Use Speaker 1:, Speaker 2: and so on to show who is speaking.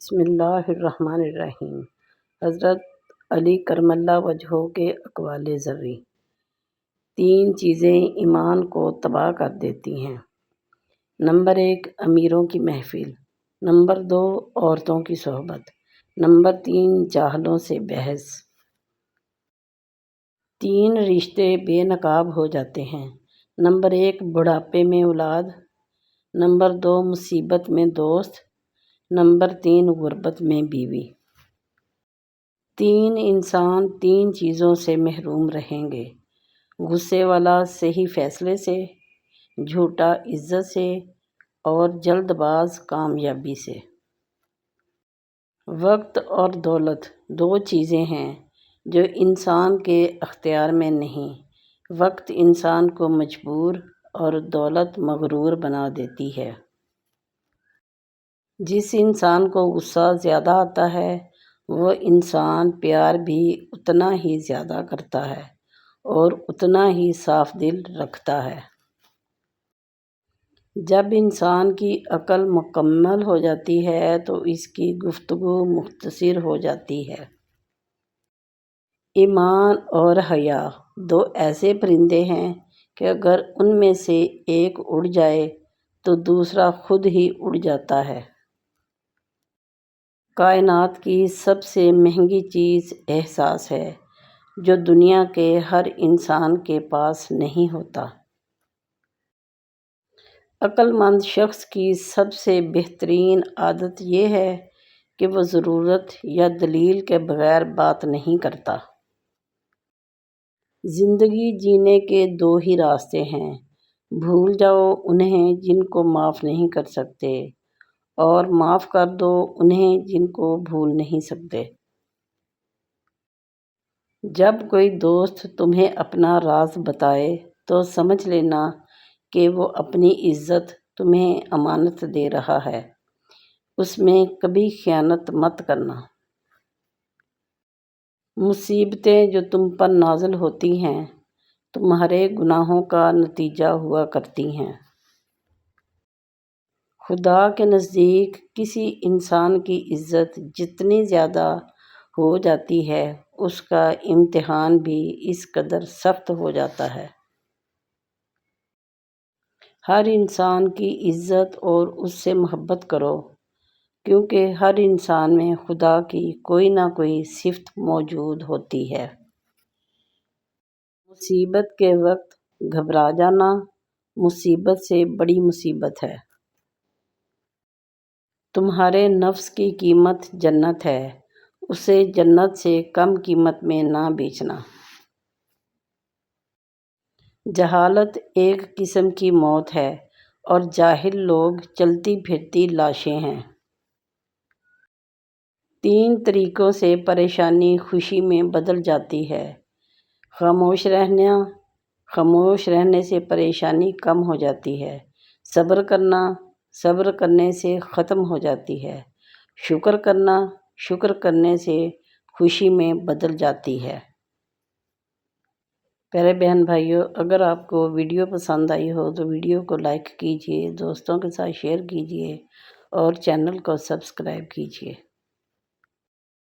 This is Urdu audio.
Speaker 1: بسم اللہ الرحمن الرحیم۔ حضرت علی کرم اللہ وجہہ کے اقوال ذرّی۔ 3 چیزیں ایمان کو تباہ کر دیتی ہیں۔ نمبر 1 امیروں کی محفل، نمبر 2 عورتوں کی صحبت، نمبر 3 جاہلوں سے بحث۔ 3 رشتے بے نقاب ہو جاتے ہیں۔ نمبر 1 بڑھاپے میں اولاد، نمبر 2 مصیبت میں دوست، نمبر 3 غربت میں بیوی۔ 3 انسان 3 چیزوں سے محروم رہیں گے: غصے والا صحیح فیصلے سے، جھوٹا عزت سے، اور جلد باز کامیابی سے۔ وقت اور دولت 2 چیزیں ہیں جو انسان کے اختیار میں نہیں۔ وقت انسان کو مجبور اور دولت مغرور بنا دیتی ہے۔ جس انسان کو غصہ زیادہ آتا ہے وہ انسان پیار بھی اتنا ہی زیادہ کرتا ہے اور اتنا ہی صاف دل رکھتا ہے۔ جب انسان کی عقل مکمل ہو جاتی ہے تو اس کی گفتگو مختصر ہو جاتی ہے۔ ایمان اور حیا 2 ایسے پرندے ہیں کہ اگر ان میں سے ایک اڑ جائے تو دوسرا خود ہی اڑ جاتا ہے۔ کائنات کی سب سے مہنگی چیز احساس ہے جو دنیا کے ہر انسان کے پاس نہیں ہوتا۔ عقل مند شخص کی سب سے بہترین عادت یہ ہے کہ وہ ضرورت یا دلیل کے بغیر بات نہیں کرتا۔ زندگی جینے کے 2 ہی راستے ہیں: بھول جاؤ انہیں جن کو معاف نہیں کر سکتے، اور معاف کر دو انہیں جن کو بھول نہیں سکتے۔ جب کوئی دوست تمہیں اپنا راز بتائے تو سمجھ لینا کہ وہ اپنی عزت تمہیں امانت دے رہا ہے۔ اس میں کبھی خیانت مت کرنا۔ مصیبتیں جو تم پر نازل ہوتی ہیں تمہارے گناہوں کا نتیجہ ہوا کرتی ہیں۔ خدا کے نزدیک کسی انسان کی عزت جتنی زیادہ ہو جاتی ہے اس کا امتحان بھی اس قدر سخت ہو جاتا ہے۔ ہر انسان کی عزت اور اس سے محبت کرو کیونکہ ہر انسان میں خدا کی کوئی نہ کوئی صفت موجود ہوتی ہے۔ مصیبت کے وقت گھبرا جانا مصیبت سے بڑی مصیبت ہے۔ تمہارے نفس کی قیمت جنت ہے، اسے جنت سے کم قیمت میں نہ بیچنا۔ جہالت ایک قسم کی موت ہے اور جاہل لوگ چلتی پھرتی لاشیں ہیں۔ 3 طریقوں سے پریشانی خوشی میں بدل جاتی ہے: خاموش رہنا، خاموش رہنے سے پریشانی کم ہو جاتی ہے، صبر کرنا، صبر کرنے سے ختم ہو جاتی ہے، شکر کرنا، شکر کرنے سے خوشی میں بدل جاتی ہے۔ پیارے بہن بھائیوں، اگر آپ کو ویڈیو پسند آئی ہو تو ویڈیو کو لائک کیجیے، دوستوں کے ساتھ شیئر کیجیے اور چینل کو سبسکرائب کیجیے۔